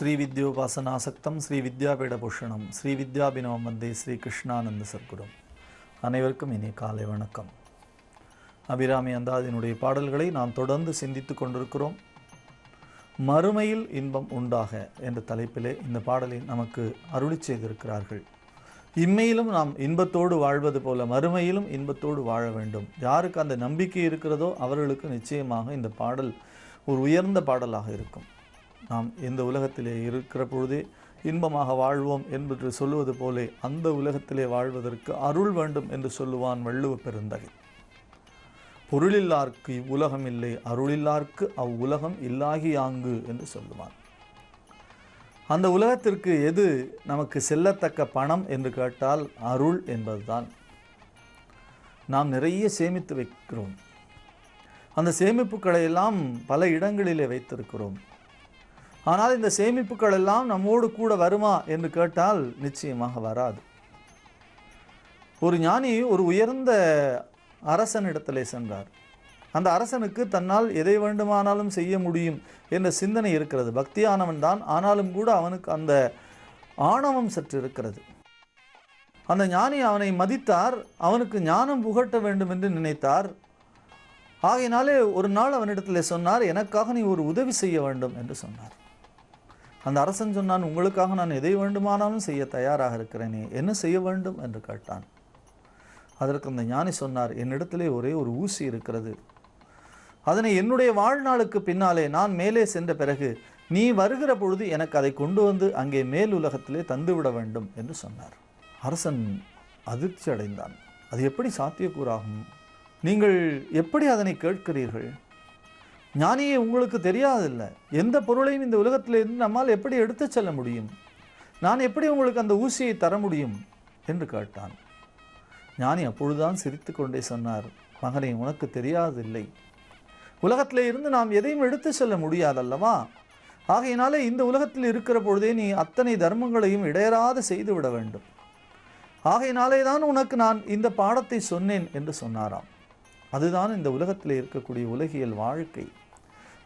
ஸ்ரீ வித்யோபாசனாசக்தம் ஸ்ரீ வித்யாபீடபூஷணம் ஸ்ரீ வித்யாபினவம் வந்தே ஸ்ரீ கிருஷ்ணானந்த சர்க்குரும். அனைவருக்கும் இனிய காலை வணக்கம். அபிராமி அந்தாதியினுடைய பாடல்களை நாம் தொடர்ந்து சிந்தித்து கொண்டிருக்கிறோம். மறுமையில் இன்பம் உண்டாக என்ற தலைப்பிலே இந்த பாடலை நமக்கு அருளி செய்திருக்கிறார்கள். இம்மையிலும் நாம் இன்பத்தோடு வாழ்வது போல மறுமையிலும் இன்பத்தோடு வாழ வேண்டும். யாருக்கு அந்த நம்பிக்கை இருக்கிறதோ அவர்களுக்கு நிச்சயமாக இந்த பாடல் ஒரு உயர்ந்த பாடலாக இருக்கும். நாம் இந்த உலகத்திலே இருக்கிற பொழுதே இன்பமாக வாழ்வோம் என்று சொல்லுவது போலே அந்த உலகத்திலே வாழ்வதற்கு அருள் வேண்டும் என்று சொல்லுவான் வள்ளுவ பெருந்தகை. பொருளில்லார்க்கு இவ்வுலகம் இல்லை, அருளில்லார்க்கு அவ்வுலகம் இல்லாகியாங்கு என்று சொல்லுவான். அந்த உலகத்திற்கு எது நமக்கு செல்லத்தக்க பணம் என்று கேட்டால் அருள் என்பதுதான். நாம் நிறைய சேமித்து வைக்கிறோம். அந்த சேமிப்புகளை எல்லாம் பல இடங்களிலே வைத்திருக்கிறோம். ஆனால் இந்த சேமிப்புகள் எல்லாம் நம்மோடு கூட வருமா என்று கேட்டால் நிச்சயமாக வராது. ஒரு ஞானி ஒரு உயர்ந்த அரசனிடத்திலே சென்றார். அந்த அரசனுக்கு தன்னால் எதை வேண்டுமானாலும் செய்ய முடியும் என்ற சிந்தனை இருக்கிறது. பக்தியானவன் தான், ஆனாலும் கூட அவனுக்கு அந்த ஆணவம் சற்று இருக்கிறது. அந்த ஞானி அவனை மதித்தார், அவனுக்கு ஞானம் புகட்ட வேண்டும் என்று நினைத்தார். ஆகையினாலே ஒரு நாள் அவனிடத்தில் சொன்னார், எனக்காக நீ ஒரு உதவி செய்ய வேண்டும் என்று சொன்னார். அந்த அரசன் சொன்னான், உங்களுக்காக நான் எதை வேண்டுமானாலும் செய்ய தயாராக இருக்கிறேனே, என்ன செய்ய வேண்டும் என்று கேட்டான். அதற்கு அந்த ஞானி சொன்னார், என்னிடத்திலே ஒரே ஒரு ஊசி இருக்கிறது. அதனை என்னுடைய வாழ்நாளுக்கு பின்னாலே நான் மேலே சென்ற பிறகு நீ வருகிற பொழுது எனக்கு அதை கொண்டு வந்து அங்கே மேல் உலகத்திலே தந்துவிட வேண்டும் என்று சொன்னார். அரசன் அதிர்ச்சி அடைந்தான். அது எப்படி சாத்தியக்கூறாகும்? நீங்கள் எப்படி அதனை கேட்கிறீர்கள்? ஞானியே, உங்களுக்கு தெரியாதில்லை, எந்த பொருளையும் இந்த உலகத்திலிருந்து நம்மால் எப்படி எடுத்து செல்ல முடியும்? நான் எப்படி உங்களுக்கு அந்த ஊசியை தர முடியும் என்று கேட்டான். ஞானி அப்பொழுதுதான் சிரித்து கொண்டே சொன்னார், மகனே, உனக்கு தெரியாதில்லை, உலகத்திலே இருந்து நாம் எதையும் எடுத்து செல்ல முடியாதல்லவா? ஆகையினாலே இந்த உலகத்தில் இருக்கிற பொழுதே நீ அத்தனை தர்மங்களையும் இடையறாது செய்து விட வேண்டும். ஆகையினாலே தான் உனக்கு நான் இந்த பாடத்தை சொன்னேன் என்று சொன்னாராம். அதுதான் இந்த உலகத்தில் இருக்கக்கூடிய உலகியல் வாழ்க்கை.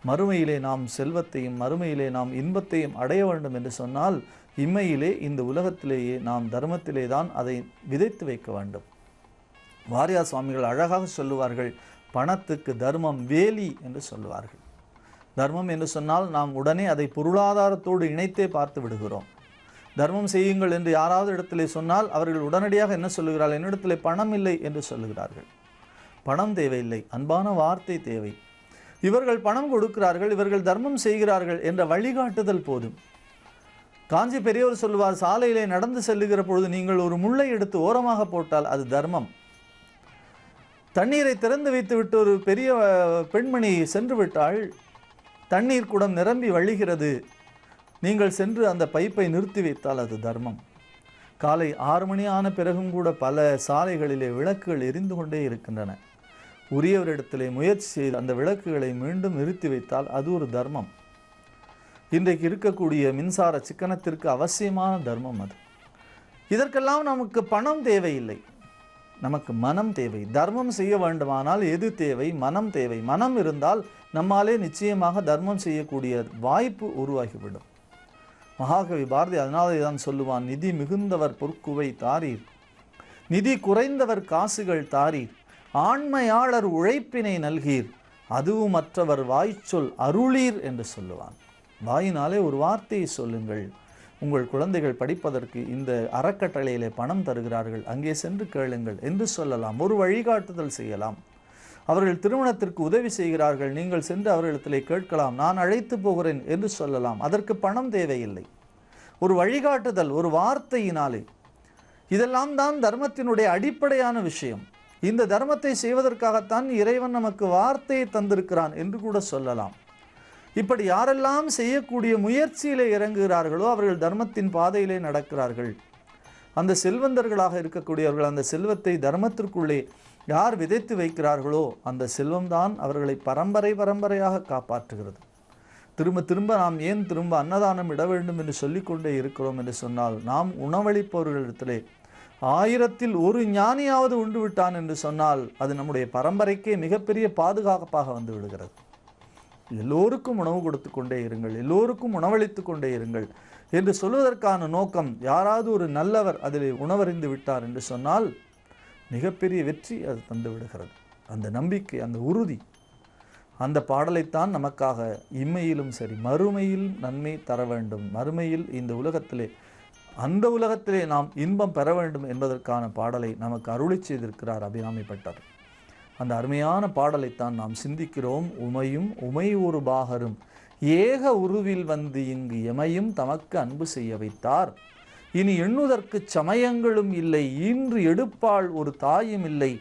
மறுமையிலே நாம் செல்வத்தையும் மறுமையிலே நாம் இன்பத்தையும் அடைய வேண்டும் என்று சொன்னால் இம்மையிலே இந்த உலகத்திலேயே நாம் தர்மத்திலே தான் அதை விதைத்து வைக்க வேண்டும். வாரியார் சுவாமிகள் அழகாக சொல்லுவார்கள், பணத்துக்கு தர்மம் வேலி என்று சொல்லுவார்கள். தர்மம் என்று சொன்னால் நாம் உடனே அதை பொருளாதாரத்தோடு இணைத்தே பார்த்து விடுகிறோம். தர்மம் செய்யுங்கள் என்று யாராவது இடத்திலே சொன்னால் அவர்கள் உடனடியாக என்ன சொல்லுகிறார்கள்? என்னிடத்திலே பணம் இல்லை என்று சொல்லுகிறார்கள். பணம் தேவையில்லை, அன்பான வார்த்தை தேவை. இவர்கள் பணம் கொடுக்கிறார்கள், இவர்கள் தர்மம் செய்கிறார்கள் என்ற வழிகாட்டுதல் போதும். காஞ்சி பெரியவர் சொல்லுவார், சாலையிலே நடந்து செல்லுகிற பொழுது நீங்கள் ஒரு முள்ளை எடுத்து ஓரமாக போட்டால் அது தர்மம். தண்ணீரை திறந்து வைத்துவிட்டு ஒரு பெரிய பெண்மணி சென்று விட்டால் தண்ணீர் குடம் நிரம்பி வழிகிறது, நீங்கள் சென்று அந்த பைப்பை நிறுத்தி வைத்தால் அது தர்மம். காலை 6 மணி ஆன பிறகும் கூட பல சாலைகளிலே விளக்குகள் எரிந்து கொண்டே இருக்கின்றன. உரியவரிடத்திலே முயற்சி செய்து அந்த விளக்குகளை மீண்டும் நிறுத்தி வைத்தால் அது ஒரு தர்மம். இன்றைக்கு இருக்கக்கூடிய மின்சார சிக்கனத்திற்கு அவசியமான தர்மம் அது. இதற்கெல்லாம் நமக்கு பணம் தேவையில்லை, நமக்கு மனம் தேவை. தர்மம் செய்ய வேண்டுமானால் எது தேவை? மனம் தேவை. மனம் இருந்தால் நம்மாலே நிச்சயமாக தர்மம் செய்யக்கூடிய வாய்ப்பு உருவாகிவிடும். மகாகவி பாரதி அதனாலே தான் சொல்லுவான், நிதி மிகுந்தவர் பொற்குவை தாரீர், நிதி குறைந்தவர் காசுகள் தாரீர், ஆண்மையாளர் உழைப்பினை நல்கீர், அதுவும் மற்றவர் வாய்ச்சொல் அருளீர் என்று சொல்லுவான். வாயினாலே ஒரு வார்த்தையை சொல்லுங்கள். உங்கள் குழந்தைகள் படிப்பதற்கு இந்த அறக்கட்டளையிலே பணம் தருகிறார்கள், அங்கே சென்று கேளுங்கள் என்று சொல்லலாம். ஒரு வழிகாட்டுதல் செய்யலாம். அவர்கள் திருமணத்திற்கு உதவி செய்கிறார்கள், நீங்கள் சென்று அவர்களிடத்திலே கேட்கலாம், நான் அழைத்து போகிறேன் என்று சொல்லலாம். அதற்கு பணம் தேவையில்லை. ஒரு வழிகாட்டுதல், ஒரு வார்த்தையினாலே. இதெல்லாம் தான் தர்மத்தினுடைய அடிப்படையான விஷயம். இந்த தர்மத்தை செய்வதற்காகத்தான் இறைவன் நமக்கு வார்த்தையை தந்திருக்கிறான் என்று கூட சொல்லலாம். இப்படி யாரெல்லாம் செய்யக்கூடிய முயற்சியிலே இறங்குகிறார்களோ அவர்கள் தர்மத்தின் பாதையிலே நடக்கிறார்கள். அந்த செல்வந்தர்களாக இருக்கக்கூடியவர்கள் அந்த செல்வத்தை தர்மத்திற்குள்ளே யார் விதைத்து வைக்கிறார்களோ அந்த செல்வம்தான் அவர்களை பரம்பரையாக காப்பாற்றுகிறது. திரும்ப திரும்ப நாம் ஏன் திரும்ப அன்னதானம் இட வேண்டும் என்று சொல்லிக்கொண்டே இருக்கிறோம் என்று சொன்னால், நாம் உணவளிப்பவர்களிடத்திலே 1000-ல் 1 ஞானியாவது உண்டு விட்டான் என்று சொன்னால் அது நம்முடைய பரம்பரைக்கே மிகப்பெரிய பாதுகாப்பாக வந்து விடுகிறது. எல்லோருக்கும் உணவு கொடுத்து கொண்டே இருங்கள், எல்லோருக்கும் உணவளித்து கொண்டே இருங்கள் என்று சொல்வதற்கான நோக்கம், யாராவது ஒரு நல்லவர் அதில் உணவறிந்து விட்டார் என்று சொன்னால் மிகப்பெரிய வெற்றி அது தந்து விடுகிறது. அந்த நம்பிக்கை, அந்த உறுதி, அந்த பாடலைத்தான் நமக்காக இம்மையிலும் சரி மறுமையிலும் நன்மை தர வேண்டும், மறுமையில் இந்த உலகத்திலே அந்த உலகத்திலே நாம் இன்பம் பெற வேண்டும் என்பதற்கான பாடலை நமக்கு அருளி செய்திருக்கிறார் அபிராமி பட்டர். அந்த அருமையான பாடலைத்தான் நாம் சிந்திக்கிறோம். உமையும் உமை ஒரு பாகரும் ஏக உருவில் வந்து இங்கு எமையும் தமக்கு அன்பு செய்ய வைத்தார். இனி எண்ணுதற்கு சமயங்களும் இல்லை, ஈன்று எடுப்பாள் ஒரு தாயும் இல்லை,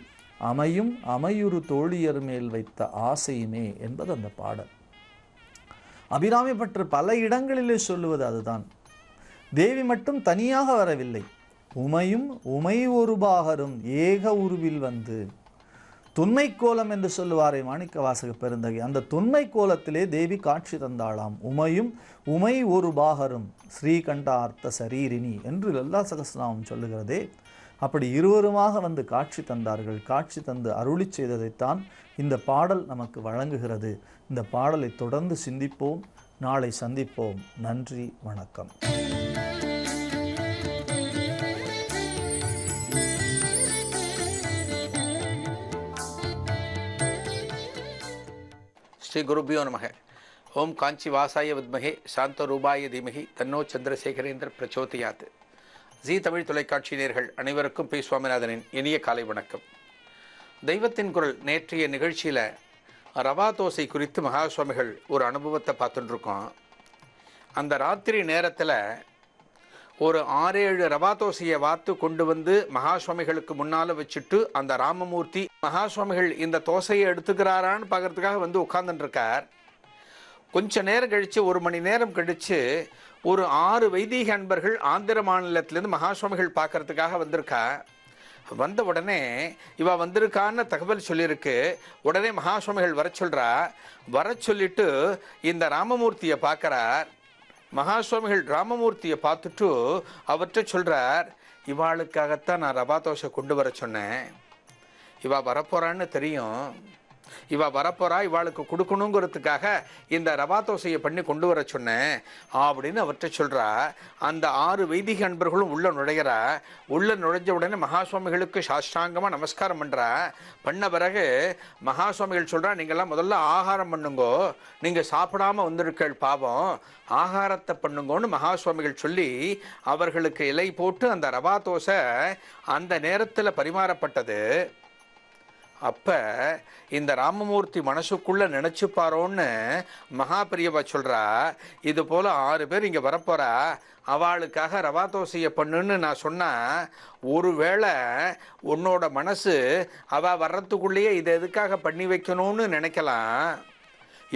அமையும் அமையுறு தோழியர் மேல் வைத்த ஆசையுமே என்பது அந்த பாடல். அபிராமி பற்று பல இடங்களிலே சொல்லுவது அதுதான். தேவி மட்டும் தனியாக வரவில்லை. உமையும் உமை ஒரு பாகரும் ஏக உருவில் வந்து, தொன்மை கோலம் என்று சொல்லுவாரே மாணிக்க வாசக பெருந்தகை, அந்த தொன்மை கோலத்திலே தேவி காட்சி தந்தாளாம். உமையும் உமை ஒரு பாகரும் ஸ்ரீகண்டார்த்த சரீரினி என்று லலிதா சகஸ்ரநாமம் சொல்லுகிறதே. அப்படி இருவருமாக வந்து காட்சி தந்தார்கள். காட்சி தந்து அருளி செய்ததைத்தான் இந்த பாடல் நமக்கு வழங்குகிறது. இந்த பாடலை தொடர்ந்து சிந்திப்போம். நாளை சந்திப்போம். நன்றி, வணக்கம். ஸ்ரீ குருபியோ நமக. ஓம் காஞ்சி வாசாய வித்மகே சாந்த ரூபாய தீமகி தன்னோ சந்திரசேகரேந்திர பிரச்சோதயாத். ஜீ தமிழ் தொலைக்காட்சி நேயர்கள் அனைவருக்கும் பி சுவாமிநாதனின் இனிய காலை வணக்கம். தெய்வத்தின் குரல் நேற்றைய நிகழ்ச்சியில் ரவா தோசை குறித்து மகா சுவாமிகள் ஒரு அனுபவத்தை பார்த்துட்டுருக்கோம். அந்த ராத்திரி நேரத்தில் ஒரு 6-7 ரவா தோசையை வாத்து கொண்டு வந்து மகா சுவாமிகளுக்கு முன்னால் வச்சுட்டு அந்த ராமமூர்த்தி மகா சுவாமிகள் இந்த தோசையை எடுத்துக்கிறாரான்னு பார்க்கறதுக்காக வந்து உட்கார்ந்துட்டுருக்கார். கொஞ்ச நேரம் கழித்து, 1 மணி நேரம் கழித்து, ஒரு 6 வைதீக அன்பர்கள் ஆந்திர மாநிலத்திலேருந்து மகா சுவாமிகள் பார்க்கறதுக்காக வந்திருக்கா. வந்த உடனே இவ வந்திருக்கான்னு தகவல் சொல்லியிருக்கு. உடனே மகா சுவாமிகள் வர சொல்கிறா. வர சொல்லிட்டு இந்த ராமமூர்த்தியை பார்க்குறார். மகா சுவாமிகள் ராமமூர்த்தியை பார்த்துட்டு அவர்கிட்ட சொல்கிறார், இவாளுக்காகத்தான் நான் ரவா தோசை கொண்டு வர சொன்னேன். இவா வரப்போறான்னு தெரியும், இவா வரப்போறா, இவாளுக்கு கொடுக்கணுங்கிறதுக்காக இந்த ரவா தோசையை பண்ணி கொண்டு வர சொன்னேன் அப்படின்னு அவர்கிட்ட சொல்கிறா. அந்த 6 வைதிக அன்பர்களும் உள்ள நுழைகிறா. உள்ள நுழைஞ்ச உடனே மகா சுவாமிகளுக்கு சாஷ்டாங்கமாக நமஸ்காரம் பண்ணுறா. பண்ண பிறகு மகா சுவாமிகள் சொல்கிறா, நீங்கள்லாம் முதல்ல ஆகாரம் பண்ணுங்கோ, நீங்கள் சாப்பிடாமல் வந்திருக்கள் பாவம், ஆகாரத்தை பண்ணுங்கன்னு மகா சுவாமிகள் சொல்லி அவர்களுக்கு இலை போட்டு அந்த ரவா தோசை அந்த நேரத்தில் பரிமாறப்பட்டது. அப்போ இந்த ராமமூர்த்தி மனசுக்குள்ளே நினச்சிப்பாரோன்னு மகாபிரியவா சொல்கிறா, இது போல் 6 பேர் இங்கே வரப்போகிறா, அவளுக்காக ரவா தோசையை பண்ணுன்னு நான் சொன்னால், ஒருவேளை உன்னோட மனசு அவள் வர்றதுக்குள்ளேயே இதை எதுக்காக பண்ணி வைக்கணும்னு நினைக்கலாம்.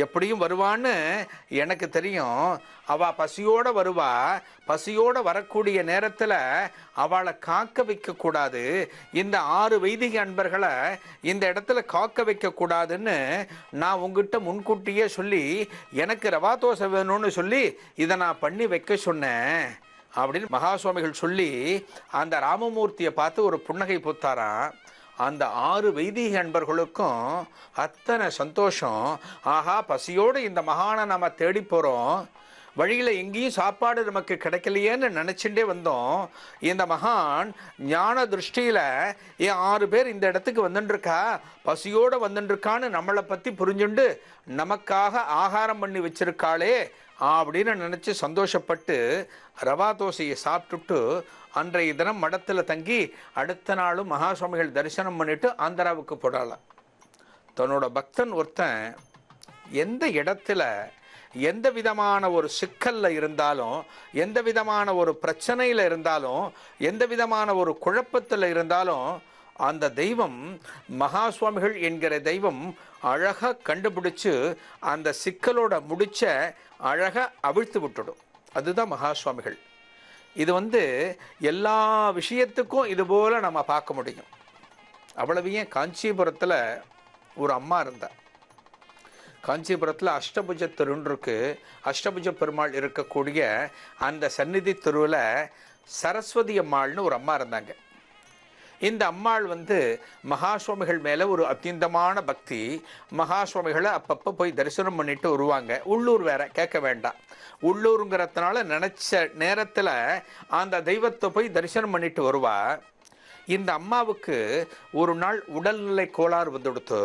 எப்படியும் வருவான்னு எனக்கு தெரியும். அவள் பசியோடு வருவா. பசியோடு வரக்கூடிய நேரத்தில் அவளை காக்க வைக்கக்கூடாது, இந்த 6 வைதிக அன்பர்களை இந்த இடத்துல காக்க வைக்கக்கூடாதுன்னு நான் உங்ககிட்ட முன்கூட்டியே சொல்லி எனக்கு ரவா தோசை வேணும்னு சொல்லி இதை நான் பண்ணி வைக்க சொன்னேன் அப்படின்னு மகா சுவாமிகள் சொல்லி அந்த ராமமூர்த்தியை பார்த்து ஒரு புன்னகை பூத்தாராம். அந்த 6 வைதீக அன்பர்களுக்கும் அத்தனை சந்தோஷம். ஆஹா, பசியோடு இந்த மகானை நம்ம தேடி போகிறோம், வழியில் எங்கேயும் சாப்பாடு நமக்கு கிடைக்கலையேன்னு நினச்சிட்டே வந்தோம். இந்த மகான் ஞான திருஷ்டியில் 6 பேர் இந்த இடத்துக்கு வந்துட்டுருக்கா, பசியோடு வந்துட்டுருக்கான்னு நம்மளை பற்றி புரிஞ்சுண்டு நமக்காக ஆகாரம் பண்ணி வச்சிருக்காளே அப்படின்னு நினச்சி சந்தோஷப்பட்டு ரவா தோசையை சாப்பிட்டுட்டு அன்றைய தினம் மடத்தில் தங்கி அடுத்த நாளும் மகா சுவாமிகள் தரிசனம் பண்ணிட்டு ஆந்திராவுக்கு போடலாம். தன்னோட பக்தன் ஒருத்தன் எந்த இடத்துல எந்த விதமான ஒரு சிக்கலில் இருந்தாலும், எந்த விதமான ஒரு பிரச்சனையில் இருந்தாலும், எந்த விதமான ஒரு குழப்பத்தில் இருந்தாலும், அந்த தெய்வம் மகா சுவாமிகள் என்கிற தெய்வம் அழகாக கண்டுபிடிச்சு அந்த சிக்கலோட முடிச்ச அழகாக அவிழ்த்து விட்டுடும். அதுதான் மகா சுவாமிகள். இது எல்லா விஷயத்துக்கும் இது போல் நம்ம பார்க்க முடியும். அவ்வளவையே காஞ்சிபுரத்தில் ஒரு அம்மா இருந்தா. காஞ்சிபுரத்தில் அஷ்டபுஜ தெருன்னு இருக்கு. அஷ்டபுஜ பெருமாள் இருக்கக்கூடிய அந்த சந்நிதி தெருவில் சரஸ்வதி அம்மாள்னு ஒரு அம்மா இருந்தாங்க. இந்த அம்மாள் மகா சுவாமிகள் மேலே ஒரு அத்தியந்தமான பக்தி. மகா சுவாமிகளை அப்பப்போ போய் தரிசனம் பண்ணிட்டு வருவாங்க. உள்ளூர் வேற, கேட்க வேண்டாம். உள்ளூருங்கிறதுனால நினச்ச நேரத்தில் அந்த தெய்வத்தை போய் தரிசனம் பண்ணிட்டு வருவா. இந்த அம்மாவுக்கு ஒரு நாள் உடல்நிலை கோளாறு வந்துடுத்து.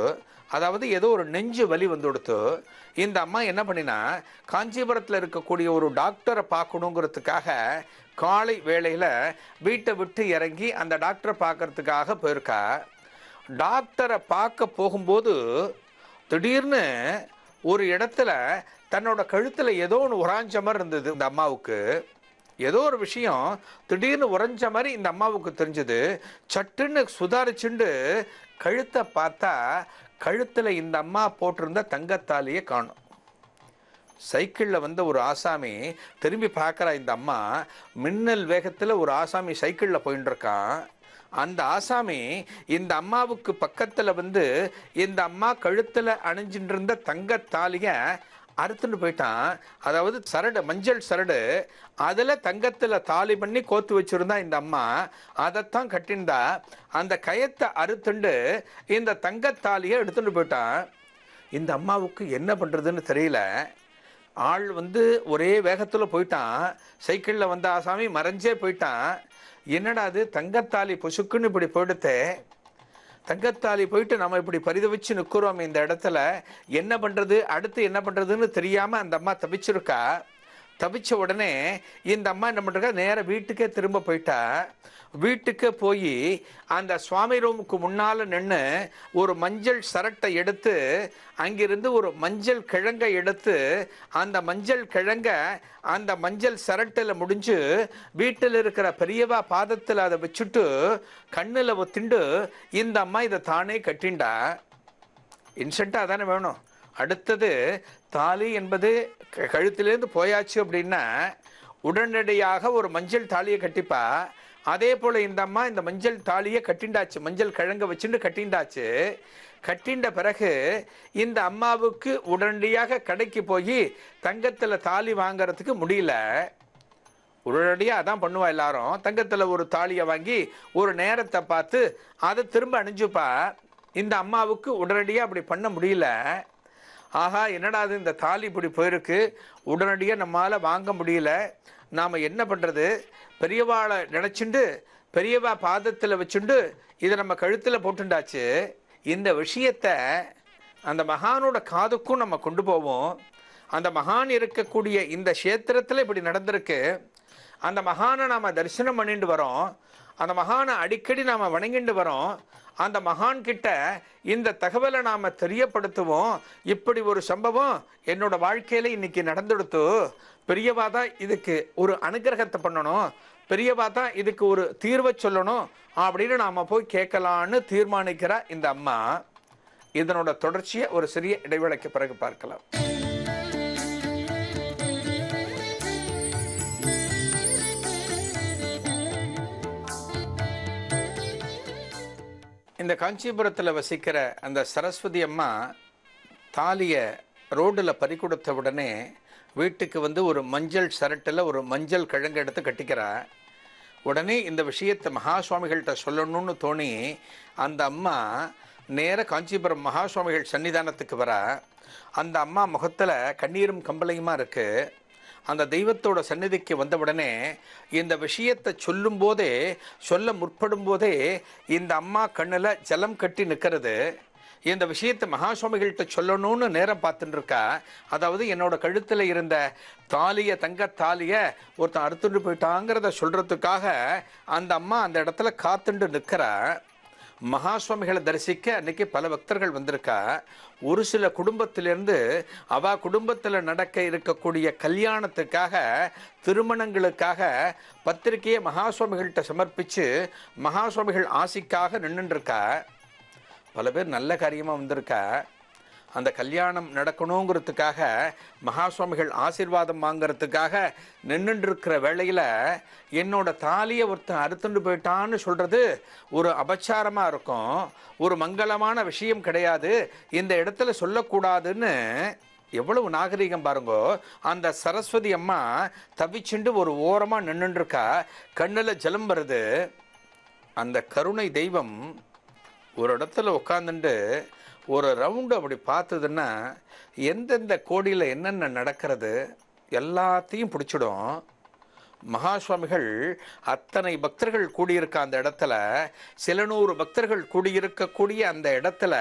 அதாவது ஏதோ ஒரு நெஞ்சு வலி வந்துடுத்து. இந்த அம்மா என்ன பண்ணினா, காஞ்சிபுரத்தில் இருக்கக்கூடிய ஒரு டாக்டரை பார்க்கணுங்கிறதுக்காக காலை வேளையில் வீட்டை விட்டு இறங்கி அந்த டாக்டரை பார்க்கறதுக்காக போயிருக்கா. டாக்டரை பார்க்க போகும்போது திடீர்னு ஒரு இடத்துல தன்னோட கழுத்தில் ஏதோ ஒன்று உராஞ்ச மாதிரி இருந்தது. இந்த அம்மாவுக்கு ஏதோ ஒரு விஷயம் திடீர்னு உறைஞ்ச மாதிரி இந்த அம்மாவுக்கு தெரிஞ்சது. சட்டுன்னு சுதாரிச்சுண்டு கழுத்தை பார்த்தா கழுத்தில் இந்த அம்மா போட்டிருந்த தங்கத்தாலியை காணும். சைக்கிளில் ஒரு ஆசாமி திரும்பி பார்க்குறா. இந்த அம்மா மின்னல் வேகத்தில் ஒரு ஆசாமி சைக்கிளில் போயின்னு இருக்கான். அந்த ஆசாமி இந்த அம்மாவுக்கு பக்கத்தில் இந்த அம்மா கழுத்தில் அணிஞ்சிட்டு இருந்த தங்கத்தாலியை அறுத்துட்டு போயிட்டான். அதாவது சரடு, மஞ்சள் சரடு, அதில் தங்கத்தில் தாலி பண்ணி கோத்து வச்சுருந்தா இந்த அம்மா. அதைத்தான் கட்டின்டா. அந்த கயத்தை அறுத்துண்டு இந்த தங்கத்தாலியை எடுத்துட்டு போயிட்டான். இந்த அம்மாவுக்கு என்ன பண்ணுறதுன்னு தெரியல. ஆள் ஒரே வேகத்தில் போயிட்டான். சைக்கிளில் வந்த ஆசாமி மறைஞ்சே போயிட்டான். என்னடா அது, தங்கத்தாலி பொசுக்குன்னு இப்படி போயிடுத்தே. தங்கத்தாலி போயிட்டு நம்ம இப்படி பரிதவிச்சு நிற்கிறோம் இந்த இடத்துல, என்ன பண்ணுறது, அடுத்து என்ன பண்ணுறதுன்னு தெரியாமல் அந்த அம்மா தவிச்சிருக்கா. தவிச்ச உடனே இந்த அம்மா என்ன பண்ணுறா, நேராக வீட்டுக்கே திரும்ப போயிட்டா. வீட்டுக்கு போய் அந்த சுவாமி ரூமுக்கு முன்னால் நின்று ஒரு மஞ்சள் சரட்டை எடுத்து அங்கிருந்து ஒரு மஞ்சள் கிழங்கை எடுத்து அந்த மஞ்சள் கிழங்கை அந்த மஞ்சள் சரட்டில் முடிஞ்சு வீட்டில் இருக்கிற பெரியவா பாதத்தில் அதை வச்சுட்டு கண்ணில் ஒத்திண்டு இந்த அம்மா இதை தானே கட்டிண்டா. இன்ஸ்டண்ட்டாக தானே வேணும். அடுத்தது தாலி என்பது கழுத்திலேருந்து போயாச்சு அப்படின்னா உடனடியாக ஒரு மஞ்சள் தாலியை கட்டிப்பா. அதே போல் இந்த அம்மா இந்த மஞ்சள் தாலியை கட்டிண்டாச்சு, மஞ்சள் கிழங்க வச்சுட்டு கட்டிண்டாச்சு. கட்டின்ற பிறகு இந்த அம்மாவுக்கு உடனடியாக கடைக்கு போய் தங்கத்தில் தாலி வாங்கிறதுக்கு முடியல. உடனடியாக அதான் பண்ணுவா எல்லாரும். தங்கத்தில் ஒரு தாலியை வாங்கி ஒரு நேரத்தை பார்த்து அதை திரும்ப அணிஞ்சுப்பா. இந்த அம்மாவுக்கு உடனடியாக அப்படி பண்ண முடியல. ஆஹா, என்னடா அது, இந்த தாலி இப்படி போயிருக்கு, உடனடியாக நம்மளால் வாங்க முடியல, நாம் என்ன பண்ணுறது? பெரியவாளை நினச்சிண்டு பெரியவா பாதத்தில் வச்சுண்டு இதை நம்ம கழுத்தில் போட்டுண்டாச்சு. இந்த விஷயத்தை அந்த மகானோட காதுக்கும் நம்ம கொண்டு போவோம். அந்த மகான் இருக்கக்கூடிய இந்த க்ஷேத்திரத்தில் இப்படி நடந்திருக்கு. அந்த மகானை நாம் தரிசனம் பண்ணிட்டு வரோம். அந்த மகானை அடிக்கடி நாம் வணங்கிட்டு வரோம். அந்த மகான் கிட்ட இந்த தகவலை நாம் தெரியப்படுத்துவோம். இப்படி ஒரு சம்பவம் என்னோட வாழ்க்கையில் இன்னைக்கு நடந்துடுத்து, பெரியவா தான் இதுக்கு ஒரு அனுகிரகத்தை பண்ணணும், பெரியவா தான் இதுக்கு ஒரு தீர்வை சொல்லணும் அப்படின்னு நாம் போய் கேட்கலான்னு தீர்மானிக்கிற இந்த அம்மா. இதனோட தொடர்ச்சியை ஒரு சிறிய இடைவேளைக்கு பிறகு பார்க்கலாம். இந்த காஞ்சிபுரத்தில் வசிக்கிற அந்த சரஸ்வதி அம்மா தாலியை ரோடில் பறி கொடுத்த உடனே வீட்டுக்கு ஒரு மஞ்சள் சரட்டில் ஒரு மஞ்சள் கிழங்கு எடுத்து கட்டிக்கிறா. உடனே இந்த விஷயத்தை மகா சுவாமிகள்கிட்ட சொல்லணும்னு தோணி அந்த அம்மா நேராக காஞ்சிபுரம் மகா சுவாமிகள் சன்னிதானத்துக்கு வர. அந்த அம்மா முகத்தில் கண்ணீரும் கம்பளையுமா இருக்குது. அந்த தெய்வத்தோட சந்நிதிக்கு வந்த உடனே இந்த விஷயத்தை சொல்ல முற்படும் போதே இந்த அம்மா கண்ணில் ஜலம் கட்டி நிற்கிறது. இந்த விஷயத்தை மகா சுவாமிகள்கிட்ட சொல்லணும்னு நேரம் பார்த்துட்டு இருக்கா. அதாவது என்னோட கழுத்தில் இருந்த தாலியை, தங்கத்தாலியை ஒருத்தன் அறுத்துட்டு போயிட்டாங்கிறத சொல்கிறதுக்காக அந்த அம்மா அந்த இடத்துல காத்துண்டு நிற்கிறா. மகா சுவாமிகளை தரிசிக்க அன்றைக்கி பல பக்தர்கள் வந்திருக்கா. ஒரு சில குடும்பத்திலேருந்து குடும்பத்தில் நடக்க இருக்கக்கூடிய கல்யாணத்துக்காக, திருமணங்களுக்காக பத்திரிகையை மகா சுவாமிகள்கிட்ட சமர்ப்பித்து மகா சுவாமிகள் ஆசிக்காக நின்றுருக்கா. பல பேர் நல்ல காரியமாக வந்திருக்கா. அந்த கல்யாணம் நடக்கணுங்கிறதுக்காக மகா சுவாமிகள் ஆசீர்வாதம் வாங்கிறதுக்காக நின்றுருக்கிற வேளையில் என்னோட தாலியை ஒருத்தன் அறுத்துண்டு போயிட்டான்னு சொல்கிறது ஒரு அபச்சாரமாக இருக்கும், ஒரு மங்களமான விஷயம் கிடையாது, இந்த இடத்துல சொல்லக்கூடாதுன்னு எவ்வளவு நாகரிகம் பாருங்கோ. அந்த சரஸ்வதி அம்மா தவிச்சுண்டு ஒரு ஓரமாக நின்றுருக்கா. கண்ணில் ஜலம் வருது. அந்த கருணை தெய்வம் ஒரு இடத்துல உட்காந்துட்டு ஒரு ரவுண்டு அப்படி பார்த்ததுன்னா எந்தெந்த கோடியில் என்னென்ன நடக்கிறது எல்லாத்தையும் பிடிச்சிடும். மகா சுவாமிகள் அத்தனை பக்தர்கள் கூடியிருக்க அந்த இடத்துல, சில நூறு பக்தர்கள் கூடியிருக்கக்கூடிய அந்த இடத்துல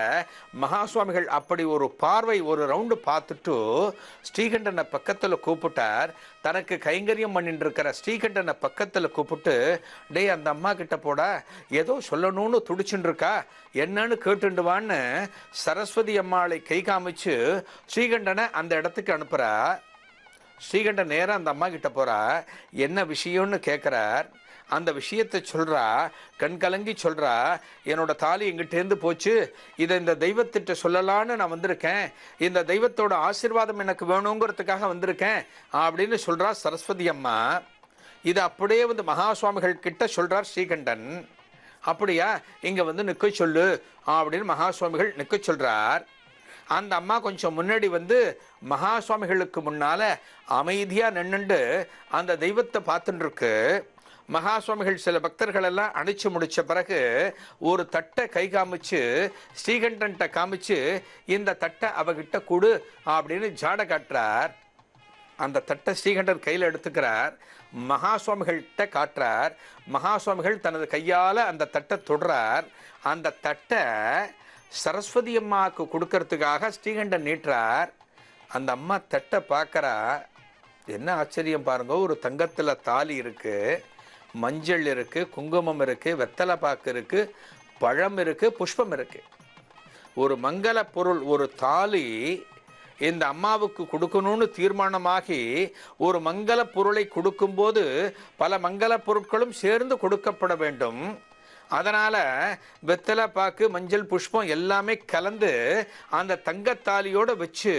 மகா சுவாமிகள் அப்படி ஒரு பார்வை ஒரு ரவுண்டு பார்த்துட்டு ஸ்ரீகண்டனை பக்கத்தில் கூப்பிட்டார். தனக்கு கைங்கரியம் பண்ணிட்டு இருக்கிற ஸ்ரீகண்டனை பக்கத்தில் கூப்பிட்டு, டே அந்த அம்மா கிட்ட போட, ஏதோ சொல்லணும்னு துடிச்சுட்டு இருக்கா, என்னன்னு கேட்டுண்டுவான்னு சரஸ்வதி அம்மாளை கை காமிச்சு ஸ்ரீகண்டனை அந்த இடத்துக்கு அனுப்புகிறா. ஸ்ரீகண்டன் நேராக அந்த அம்மா கிட்ட போகிறா. என்ன விஷயம்னு கேட்குறார். அந்த விஷயத்தை சொல்கிறா, கண்கலங்கி சொல்கிறா, என்னோட தாலி எங்கிட்டேருந்து போச்சு, இதை இந்த தெய்வத்திட்ட சொல்லலான்னு நான் வந்திருக்கேன், இந்த தெய்வத்தோட ஆசீர்வாதம் எனக்கு வேணுங்கிறதுக்காக வந்திருக்கேன் அப்படின்னு சொல்கிறா சரஸ்வதி அம்மா. இதை அப்படியே மகா சுவாமிகள் கிட்ட சொல்கிறார் ஸ்ரீகண்டன். அப்படியா, இங்கே நிற்க சொல்லு அப்படின்னு மகா சுவாமிகள் நிற்க சொல்கிறார். அந்த அம்மா கொஞ்சம் முன்னாடி மகா சுவாமிகளுக்கு முன்னால் அமைதியாக நின்றுண்டு அந்த தெய்வத்தை பார்த்துட்டு இருக்கு. மகா சுவாமிகள் சில பக்தர்கள் எல்லாம் அணைச்சு முடித்த பிறகு ஒரு தட்டை கை காமிச்சு ஸ்ரீகண்டன்ட்ட காமிச்சு, இந்த தட்டை அவகிட்ட கொடு அப்படின்னு ஜாட காட்டுறார். அந்த தட்டை ஸ்ரீகண்டன் கையில் எடுத்துக்கிறார், மகா சுவாமிகள்கிட்ட காட்டுறார். மகா சுவாமிகள் தனது கையால் அந்த தட்டை தொடுறார். அந்த தட்டை சரஸ்வதி அம்மாவுக்கு கொடுக்கறதுக்காக ஸ்ரீகண்டன் நீட்டுறார். அந்த அம்மா தட்டை பார்க்குறா. என்ன ஆச்சரியம் பாருங்க, ஒரு தங்கத்தில் தாலி இருக்குது, மஞ்சள் இருக்குது, குங்குமம் இருக்குது, வெத்தலை பாக்கு இருக்குது, பழம் இருக்குது, புஷ்பம் இருக்குது. ஒரு மங்கள பொருள், ஒரு தாலி இந்த அம்மாவுக்கு கொடுக்கணும்னு தீர்மானமாகி ஒரு மங்கள பொருளை கொடுக்கும்போது பல மங்கள பொருட்களும் சேர்ந்து கொடுக்கப்பட வேண்டும். அதனால் வெத்தலை பாக்கு மஞ்சள் புஷ்பம் எல்லாமே கலந்து அந்த தங்கத்தாலியோடு வச்சு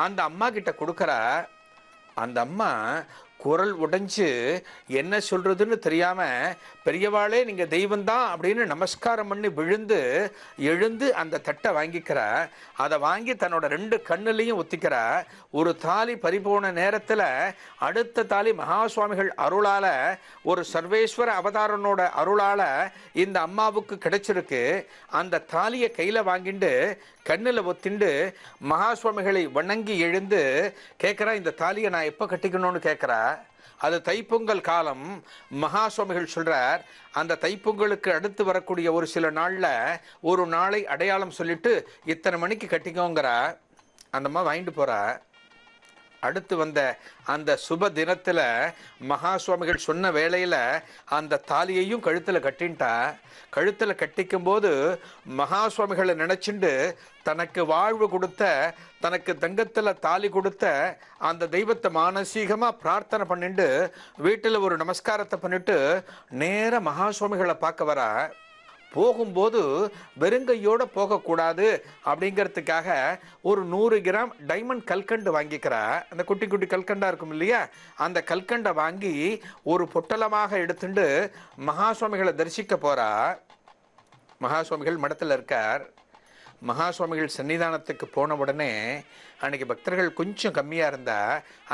அந்த அம்மா கிட்ட கொடுக்குறா. அந்த அம்மா குரல் உடைஞ்சு என்ன சொல்கிறதுன்னு தெரியாமல், பெரியவாளே நீங்கள் தெய்வந்தான் அப்படின்னு நமஸ்காரம் பண்ணி விழுந்து எழுந்து அந்த தட்டை வாங்கிக்கிறா. அதை வாங்கி தன்னோட 2 கண்ணுலையும் ஒத்திக்கிறா. ஒரு தாலி பறிபோன நேரத்தில் அடுத்த தாலி மகா சுவாமிகள் அருளால், ஒரு சர்வேஸ்வர அவதாரனோட அருளால் இந்த அம்மாவுக்கு கிடைச்சிருக்கு. அந்த தாலியை கையில் வாங்கிட்டு கண்ணில் ஒத்திண்டு மகா சுவாமிகளை வணங்கி எழுந்து கேட்குறா, இந்த தாலியை நான் எப்போ கட்டிக்கணும்னு கேட்குறா. அது தைப்பொங்கல் காலம். மகா சுவாமிகள் சொல்கிறார், அந்த தைப்பொங்கலுக்கு அடுத்து வரக்கூடிய ஒரு சில நாளில் ஒரு நாளை அடையாளம் சொல்லிட்டு இத்தனை மணிக்கு கட்டிக்கோங்கிறா. அந்த அம்மா வாங்கிட்டு போகிறா. அடுத்து வந்த அந்த சுப தினத்தில் மகா சுவாமிகள் சொன்ன வேளையில் அந்த தாலியையும் கழுத்தில் கட்டின்ட்டா. கழுத்தில் கட்டிக்கும் போது மகா சுவாமிகளை நினச்சிண்டு தனக்கு வாழ்வு கொடுத்த, தனக்கு தங்கத்தில் தாலி கொடுத்த அந்த தெய்வத்தை மானசீகமாக பிரார்த்தனை பண்ணிட்டு வீட்டில் ஒரு நமஸ்காரத்தை பண்ணிட்டு நேராக மகா சுவாமிகளை பார்க்க வரா. போகும்போது வெறுங்கையோடு போகக்கூடாது அப்படிங்கிறதுக்காக ஒரு 100 கிராம் டைமண்ட் கல்கண்டு வாங்கிக்கிறா. அந்த குட்டி குட்டி கல்கண்டாக இருக்கும் இல்லையா, அந்த கல்கண்டை வாங்கி ஒரு பொட்டலமாக எடுத்துட்டு மகா சுவாமிகளை தரிசிக்க போகிறா. மகா சுவாமிகள் மடத்தில் இருக்கார். மகா சுவாமிகள் சன்னிதானத்துக்கு போன உடனே அன்றைக்கி பக்தர்கள் கொஞ்சம் கம்மியாக இருந்தா,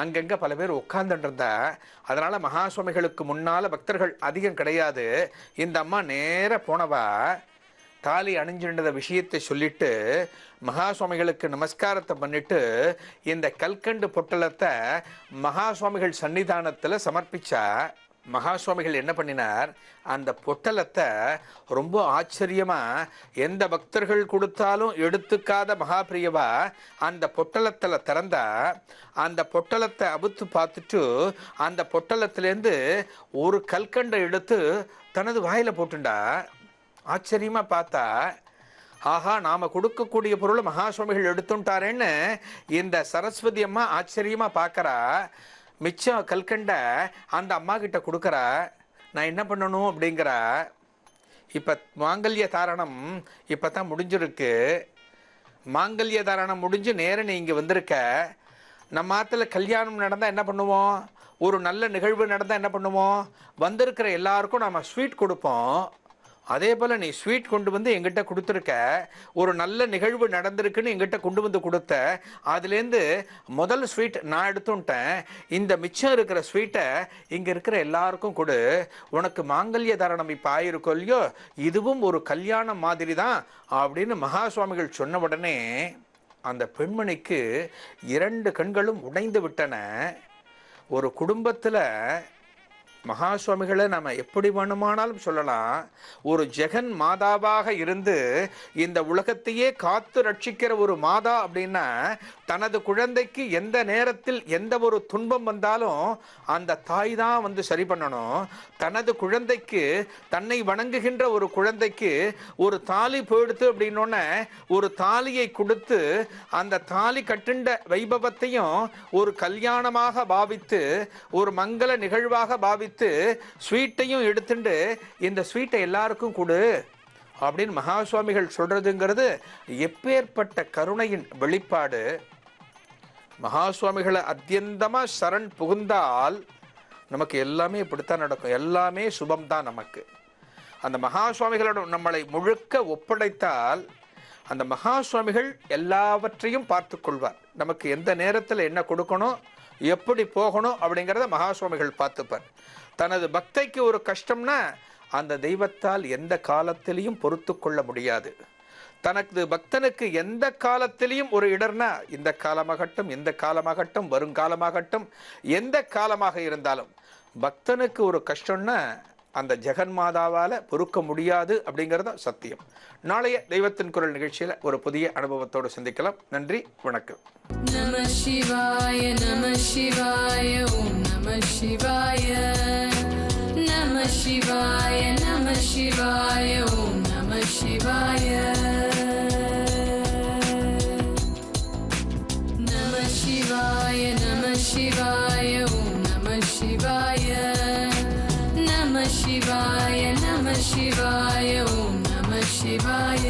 அங்கங்கே பல பேர் உட்கார்ந்துட்டு இருந்தா. அதனால் மகா சுவாமிகளுக்கு முன்னால் பக்தர்கள் அதிகம் கிடையாது. இந்த அம்மா நேராக போனவா தாலி அணிஞ்சிருந்த விஷயத்தை சொல்லிட்டு மகா சுவாமிகளுக்கு நமஸ்காரத்தை பண்ணிட்டு இந்த கல்கண்டு பொட்டலத்தை மகா சுவாமிகள் சன்னிதானத்தில் சமர்ப்பிச்சா. மகா சுவாமிகள் என்ன பண்ணினார், அந்த பொட்டலத்தை ரொம்ப ஆச்சரியமாக எந்த பக்தர்கள் கொடுத்தாலும் எடுத்துக்காத மகாபிரியவா அந்த பொட்டலத்தில் திறந்தா. அந்த பொட்டலத்தை அவுத்து பார்த்துட்டு அந்த பொட்டலத்திலேருந்து ஒரு கல்கண்டை எடுத்து தனது வாயில் போட்டுண்டா. ஆச்சரியமாக பார்த்தா, ஆஹா, நாம் கொடுக்கக்கூடிய பொருளை மகா சுவாமிகள் எடுத்துட்டாரேன்னு இந்த சரஸ்வதி அம்மா ஆச்சரியமாக பார்க்குறா. மிச்சம் கல்கண்டை அந்த அம்மா கிட்ட கொடுக்குறா. நான் என்ன பண்ணணும் அப்படிங்கிறா. இப்போ மாங்கல்ய தாரணம் இப்போ தான் முடிஞ்சிருக்கு. மாங்கல்ய தாரணம் முடிஞ்சு நேரம் நீ இங்கே வந்திருக்க. நம்ம ஆற்றுல கல்யாணம் நடந்தால் என்ன பண்ணுவோம், ஒரு நல்ல நிகழ்வு நடந்தால் என்ன பண்ணுவோம், வந்திருக்கிற எல்லாருக்கும் நம்ம ஸ்வீட் கொடுப்போம். அதே போல் நீ ஸ்வீட் கொண்டு வந்து எங்கிட்ட கொடுத்துருக்க, ஒரு நல்ல நிகழ்வு நடந்திருக்குன்னு எங்கிட்ட கொண்டு வந்து கொடுத்த, அதுலேருந்து முதல் ஸ்வீட் நான் எடுத்துட்டேன், இந்த மிச்சம் இருக்கிற ஸ்வீட்டை இங்கே இருக்கிற எல்லாருக்கும் கொடு, உனக்கு மாங்கல்ய தாரணம் இப்போ ஆயிருக்கோ இல்லையோ, இதுவும் ஒரு கல்யாணம் மாதிரி தான் அப்படின்னு மகா சுவாமிகள் சொன்ன உடனே அந்த பெண்மணிக்கு 2 கண்களும் உடைந்து விட்டன. ஒரு குடும்பத்தில் மகா சுவாமிகளை நம்ம எப்படி வேணுமானாலும் சொல்லலாம், ஒரு ஜெகன் மாதாவாக இருந்து இந்த உலகத்தையே காத்து ரட்சிக்கிற ஒரு மாதா அப்படின்னா, தனது குழந்தைக்கு எந்த நேரத்தில் எந்த ஒரு துன்பம் வந்தாலும் அந்த தாய் தான் வந்து சரி பண்ணணும். தனது குழந்தைக்கு, தன்னை வணங்குகின்ற ஒரு குழந்தைக்கு ஒரு தாலி போயிடுத்து அப்படின்னோடனே ஒரு தாலியை கொடுத்து அந்த தாலி கட்டுண்ட வைபவத்தையும் ஒரு கல்யாணமாக பாவித்து, ஒரு மங்கள நிகழ்வாக பாவித்து, ஸ்வீட்டையும் எடுத்துட்டு இந்த ஸ்வீட்டை எல்லாருக்கும் கொடு அப்படின்னு மகா சுவாமிகள் சொல்றதுங்கிறது எப்பேற்பட்ட கருணையின் வெளிப்பாடு. மகா சுவாமிகளை அத்தியந்தமா சரண் புகுந்தால் நமக்கு எல்லாமே இப்படித்தான் நடக்கும், எல்லாமே சுபம்தான் நமக்கு. அந்த மகா சுவாமிகளோட நம்மளை முழுக்க ஒப்படைத்தால் அந்த மகா சுவாமிகள் எல்லாவற்றையும் பார்த்து கொள்வார். நமக்கு எந்த நேரத்தில் என்ன கொடுக்கணும், எப்படி போகணும் அப்படிங்கிறத மகா சுவாமிகள் பார்த்துப்பார். தனது பக்தைக்கு ஒரு கஷ்டம்னா அந்த தெய்வத்தால் எந்த காலத்திலையும் பொறுத்து கொள்ள முடியாது. தனது பக்தனுக்கு எந்த காலத்திலையும் ஒரு இடர்னா, இந்த காலமாகட்டும், இந்த காலமாகட்டும், வருங்காலமாகட்டும், எந்த காலமாக இருந்தாலும் பக்தனுக்கு ஒரு கஷ்டம்னா அந்த ஜெகன்மாதாவால் பொறுக்க முடியாது அப்படிங்கிறது சத்தியம். நாளைய தெய்வத்தின் குரல் நிகழ்ச்சியில் ஒரு புதிய அனுபவத்தோடு சந்திக்கலாம். நன்றி, வணக்கம். நம சிவாய நம சிவாய ஓம் நம சிவாய நம சிவாய நம சிவாய ஓம் நம சிவாய நம சிவாய நம சிவாய ஓம் நம சிவாய நம சிவாய நம சிவாய ஓம் நம சிவாய